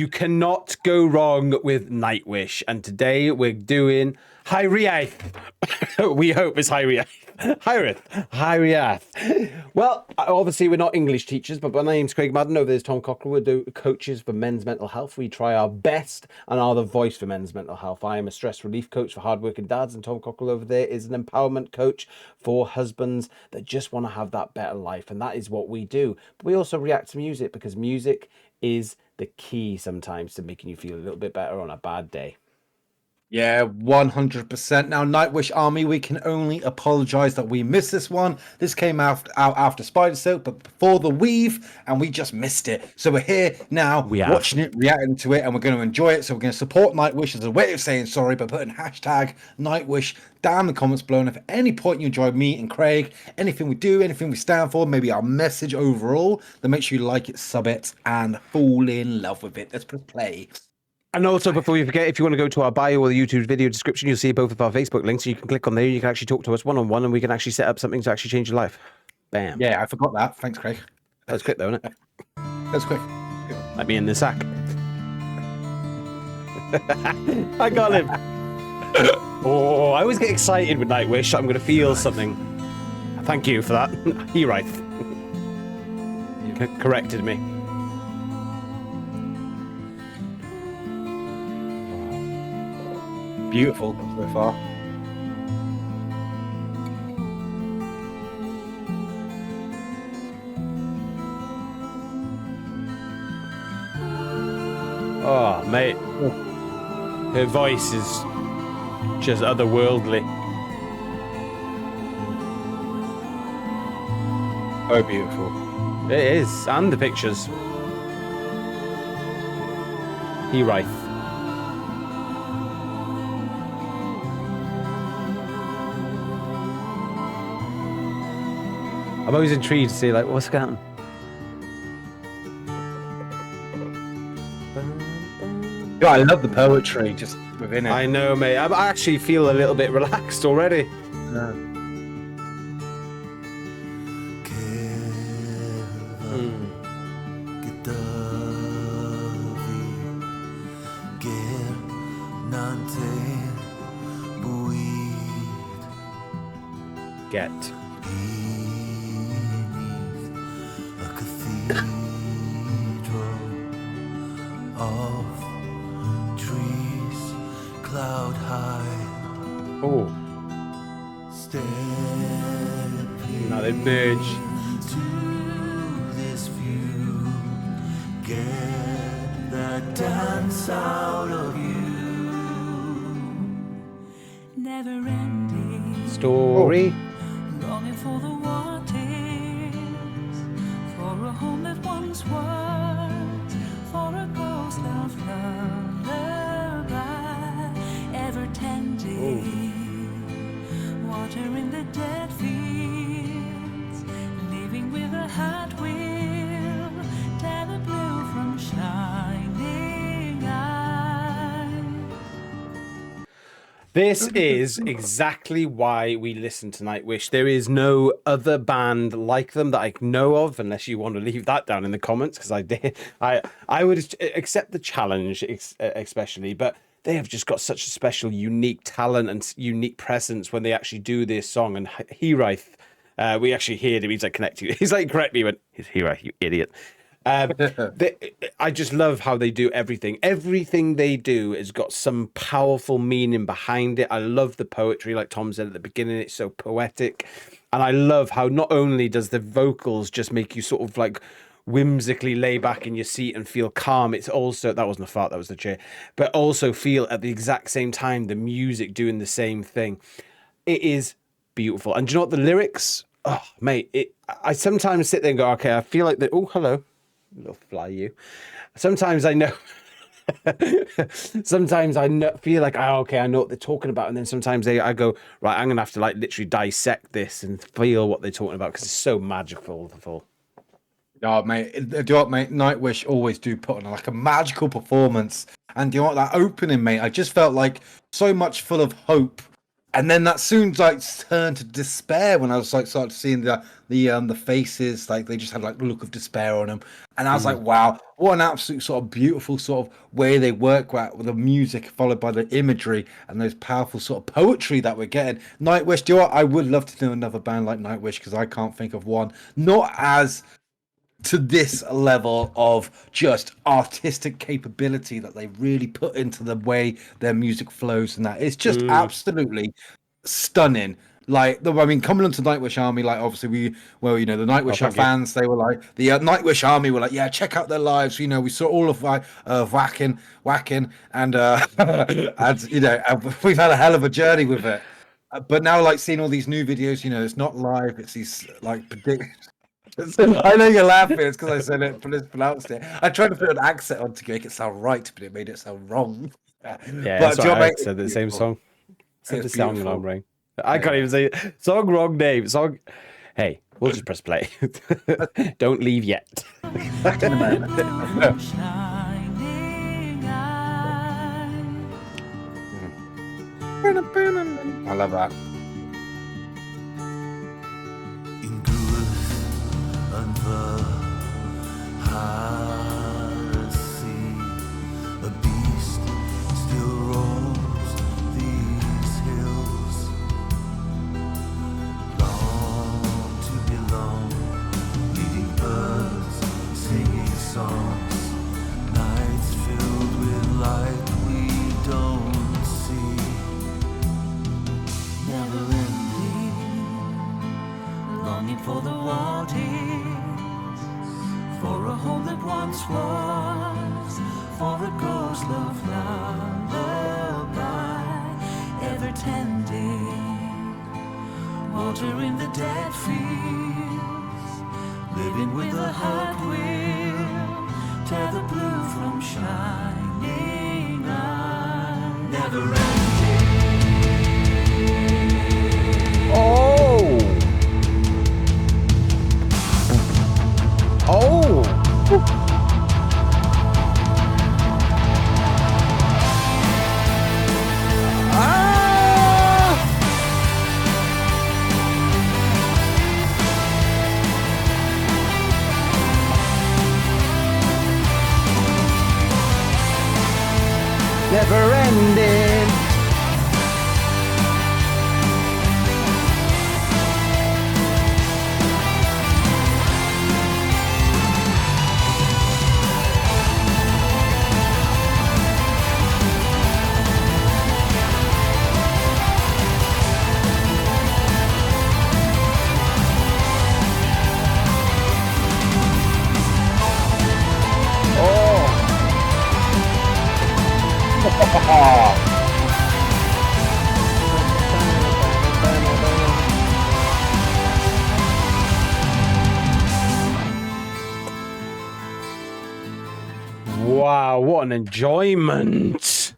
You cannot go wrong with Nightwish. And today we're doing Hiraeth. We hope it's Hiraeth. Hiraeth. Well, obviously we're not English teachers, but my name's Craig Madden. Over there's Tom Cockrell. We're coaches for men's mental health. We try our best and are the voice for men's mental health. I am a stress relief coach for hardworking dads, and Tom Cockrell over there is an empowerment coach for husbands that just want to have that better life. And that is what we do. But we also react to music, because music is the key sometimes to making you feel a little bit better on a bad day. Yeah, 100%. Now, Nightwish Army, we can only apologise that we missed this one. This came out after Spider Silk, but before the Weave, and we just missed it. So we're here now, watching it, reacting to it, and we're going to enjoy it. So we're going to support Nightwish as a way of saying sorry by putting hashtag Nightwish down in the comments below. And if at any point you enjoy me and Craig, anything we do, anything we stand for, maybe our message overall, then make sure you like it, sub it, and fall in love with it. Let's press play. And also, before you forget, if you want to go to our bio or the YouTube video description, you'll see both of our Facebook links. So you can click on there, you can actually talk to us one-on-one, and we can actually set up something to actually change your life. Bam. Yeah, I forgot that. Thanks, Craig. That was quick, though, isn't it? That was quick. Let me in the sack. I got him. Oh, I always get excited with Nightwish. I'm going to feel something. Thank you for that. Hiraeth. Corrected me. Beautiful so far. Oh, mate. Her voice is just otherworldly. Oh, beautiful. It is. And the pictures. Hiraeth. I'm always intrigued to see, like, what's going on. Yeah, I love the poetry just within it. I know, mate. I actually feel a little bit relaxed already. Yeah. Get. Cloud high. Oh. Now they merge. To this view, get that dance out of you. Never ending Story. longing for the waters, for a home that once was, for a ghost of lullaby, ever tending, water in the dead fields, living with a hot will, tear the blue from shining eyes. This is exactly why we listen to Nightwish. There is no other band like them that I know of, unless you want to leave that down in the comments, because I would accept the challenge, especially, but they have just got such a special, unique talent and unique presence when they actually do this song. And Hiraeth, we actually heard him. He's like, connect you. He's like, correct me when he's Hiraeth, you idiot. I just love how they do everything. Everything they do has got some powerful meaning behind it. I love the poetry, like Tom said at the beginning. It's so poetic. And I love how not only does the vocals just make you sort of like whimsically lay back in your seat and feel calm, it's also, that wasn't a fart, that was the chair, but also feel at the exact same time the music doing the same thing. It is beautiful. And do you know what, the lyrics, oh mate, I sometimes sit there and go, okay, I feel like that. Oh, hello, little fly you. Sometimes I know sometimes I feel like, oh, okay, I know what they're talking about, and then sometimes I go, right, I'm gonna have to like literally dissect this and feel what they're talking about, because it's so magical. Oh, mate, do you know what, mate? Nightwish always do put on like a magical performance. And do you know what, that opening, mate, I just felt like so much full of hope And then that soon like turned to despair when I was like started seeing the faces, like they just had like a look of despair on them, and I was like, wow, what an absolute sort of beautiful sort of way they work with the music followed by the imagery and those powerful sort of poetry that we're getting. Nightwish, do you know what? I would love to know another band like Nightwish because I can't think of one, not as to this level of just artistic capability that they really put into the way their music flows, and that it's just absolutely stunning. Like, I mean, coming onto Nightwish Army, like obviously the Nightwish thank you. fans, they were like the Nightwish Army were like, yeah, check out their lives. You know, we saw all of whacking, and and we've had a hell of a journey with it. But now, like seeing all these new videos, it's not live; it's these like I know you're laughing. It's because I said it, mispronounced it. I tried to put an accent on to make it sound right, but it made it sound wrong. Yeah, but that's right. I said the same song. Said the song beautiful. wrong, right? I can't even say it. Song wrong name. Song. Hey, we'll just press play. Don't leave yet. Back in a minute. Shining eye. I love that. In Gruth and the Harsey, a beast still roams these hills, long to belong, leading birds, singing songs, nights filled with light we don't see, never ending, longing for the waters, for a home that once was, for a ghost love lullaby, ever tending, watering the dead fields, living with a heart will, tear the blue from shining eye, never ending. Oh! Oh! Ah! Never ending. Wow, what an enjoyment.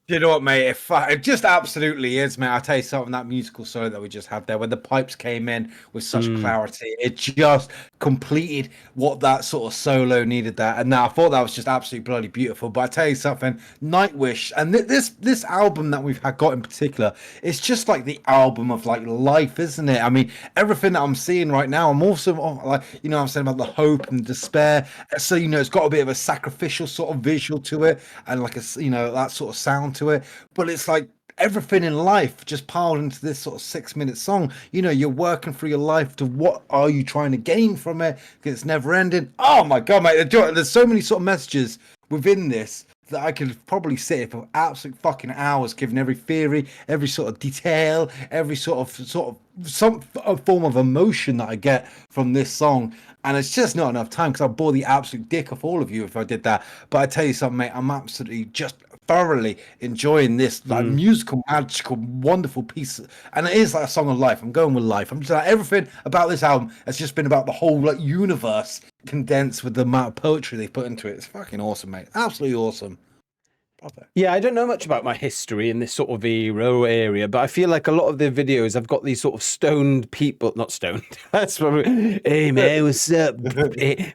You know what, mate? It just absolutely is, mate. I'll tell you something, that musical solo that we just had there, when the pipes came in with such clarity, it just completed what that sort of solo needed there. And now I thought that was just absolutely bloody beautiful. But I tell you something, Nightwish, and this album that we've got in particular, it's just like the album of like life, isn't it? I mean, everything that I'm seeing right now, I'm also like, I'm saying about the hope and despair. So, it's got a bit of a sacrificial sort of visual to it, and like that sort of sound to it, but it's like everything in life just piled into this sort of 6-minute song. You're working through your life to what are you trying to gain from it, because it's never ending. Oh my god, mate, there's so many sort of messages within this that I could probably sit here for absolute fucking hours, giving every theory, every sort of detail, every sort of some form of emotion that I get from this song. And it's just not enough time, because I'd bore the absolute dick off all of you if I did that. But I tell you something, mate, I'm absolutely just thoroughly enjoying this like musical, magical, wonderful piece. And it is like a song of life. I'm going with life. I'm just like, everything about this album has just been about the whole like universe condensed with the amount of poetry they put into it. It's fucking awesome, mate. Absolutely awesome. Yeah, I don't know much about my history in this sort of era or area, but I feel like a lot of the videos I've got these sort of stoned people, not stoned. That's probably, hey man, what's up?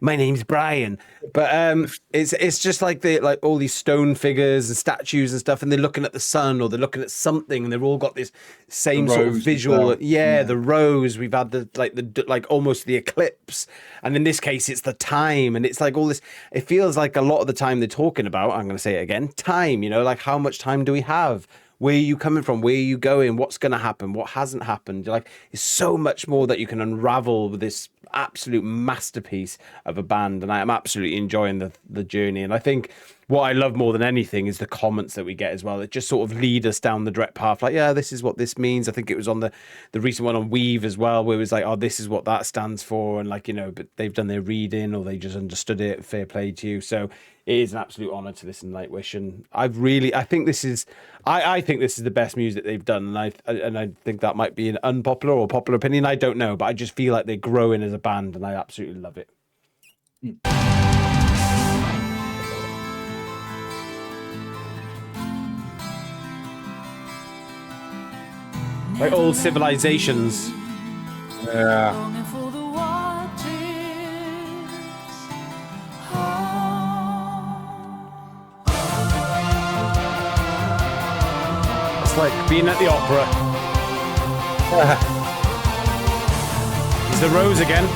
My name's Brian. But it's just like all these stone figures and statues and stuff, and they're looking at the sun or they're looking at something, and they've all got this same sort of visual. Yeah, the rose. We've had the almost the eclipse, and in this case, it's the time, and it's like all this. It feels like a lot of the time they're talking about. I'm going to say it again. Time. You know, like how much time do we have? Where are you coming from? Where are you going? What's going to happen? What hasn't happened? Like, there's so much more that you can unravel with this absolute masterpiece of a band, and I am absolutely enjoying the journey. And I think what I love more than anything is the comments that we get as well. It just sort of lead us down the direct path. Like, yeah, this is what this means. I think it was on the recent one on Weave as well, where it was like, oh, this is what that stands for, and like, you know, but they've done their reading or they just understood it. Fair play to you. So it is an absolute honor to listen to Nightwish, and I think this is the best music they've done, and I think that might be an unpopular or popular opinion. I don't know, but I just feel like they're growing as a band, and I absolutely love it. Like old civilizations. Yeah. Longing for the waters. It's like being at the opera. He's the rose again.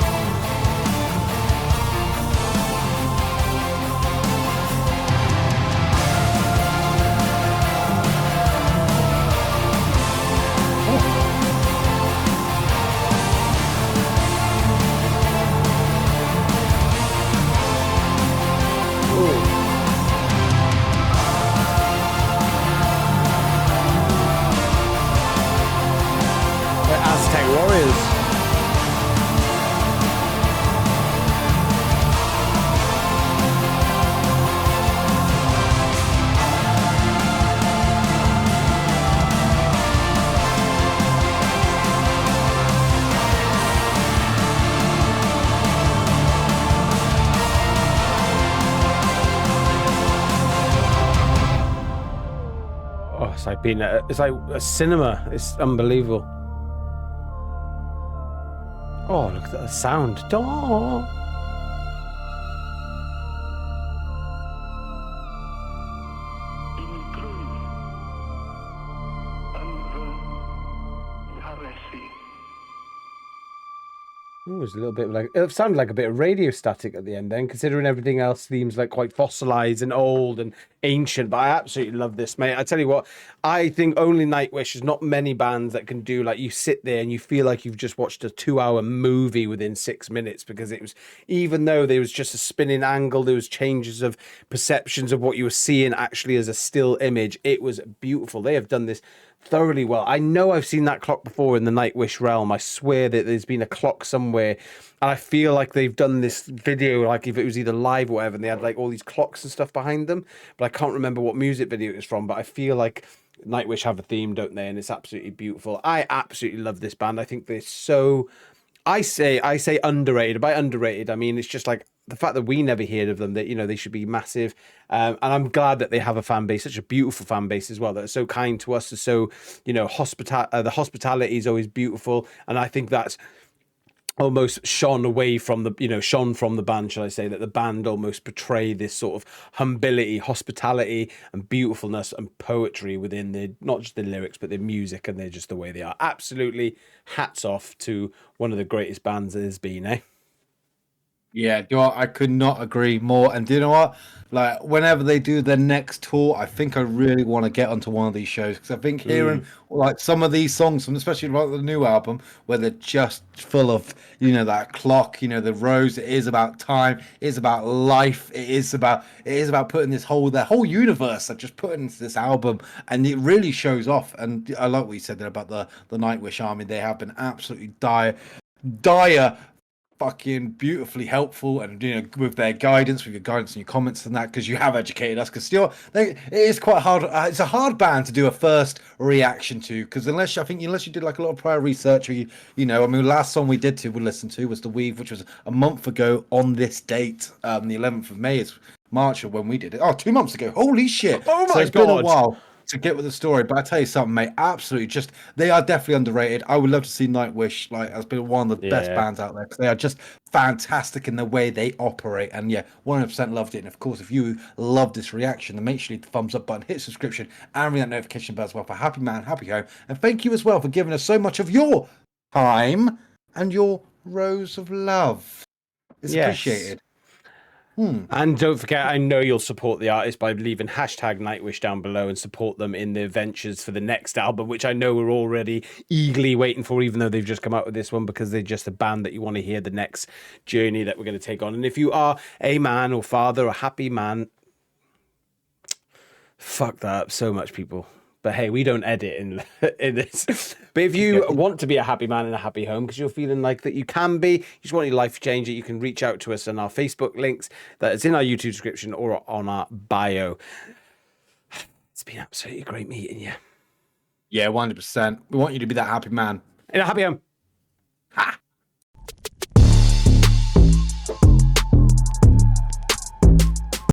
Aztec warriors. Oh, it's like a cinema. It's unbelievable. Oh, look at that sound. Oh. It was a little bit like, it sounded like a bit of radio static at the end then, considering everything else seems like quite fossilized and old and ancient. But I absolutely love this, mate. I tell you what, I think only Nightwish, there's not many bands that can do, like, you sit there and you feel like you've just watched a 2-hour movie within 6 minutes, because it was, even though there was just a spinning angle, there was changes of perceptions of what you were seeing actually as a still image. It was beautiful. They have done this thoroughly well. I know I've seen that clock before in the Nightwish realm. I swear that there's been a clock somewhere, and I feel like they've done this video, like if it was either live or whatever, and they had like all these clocks and stuff behind them, but I can't remember what music video it was from. But I feel like Nightwish have a theme, don't they? And it's absolutely beautiful. I absolutely love this band. I think they're so, I say underrated. By underrated, I mean, it's just like the fact that we never heard of them, that, you know, they should be massive. And I'm glad that they have a fan base, such a beautiful fan base as well, that are so kind to us. So, you know, the hospitality is always beautiful. And I think that's almost shone from the band, shall I say, that the band almost portray this sort of humility, hospitality, and beautifulness and poetry within their, not just the lyrics, but their music, and they're just the way they are. Absolutely, hats off to one of the greatest bands there's been, eh? Yeah, do you know what? I could not agree more. And do you know what? Like, whenever they do their next tour, I think I really want to get onto one of these shows, because I think hearing like some of these songs, from especially about the new album, where they're just full of, you know, that clock, you know, the rose. It is about time. It is about life. It is about putting their whole universe, that just put into this album, and it really shows off. And I like what you said there about the Nightwish Army. They have been absolutely dire, fucking beautifully helpful, and, you know, with their guidance, with your guidance and your comments and that, because you have educated us. Because still, it is quite hard. It's a hard band to do a first reaction to, because unless you did like a lot of prior research, or you know, I mean, the last song we listened to was The Weave, which was a month ago on this date, the 11th of May is March or when we did it. Oh, 2 months ago. Holy shit. Oh So my it's been a God. while to get with the story, but I tell you something, mate, absolutely just they are definitely underrated. I would love to see Nightwish, like, has been one of the best Yeah. bands out there because they are just fantastic in the way they operate. And yeah, 100% loved it. And of course, if you love this reaction, then make sure you hit the thumbs up button, hit subscription, and ring that notification bell as well for Happy Man, Happy Home. And thank you as well for giving us so much of your time and your rose of love. It's Yes. appreciated. And don't forget, I know you'll support the artist by leaving hashtag Nightwish down below and support them in their ventures for the next album, which I know we're already eagerly waiting for, even though they've just come out with this one, because they're just a band that you want to hear the next journey that we're going to take on. And if you are a man or father or happy man, fuck that up so much, people. But hey, we don't edit in this. But if you want to be a happy man in a happy home, because you're feeling like that you can be, you just want your life to change it, you can reach out to us on our Facebook links that is in our YouTube description or on our bio. It's been absolutely great meeting you. Yeah, 100%. We want you to be that happy man. In a happy home. Ha!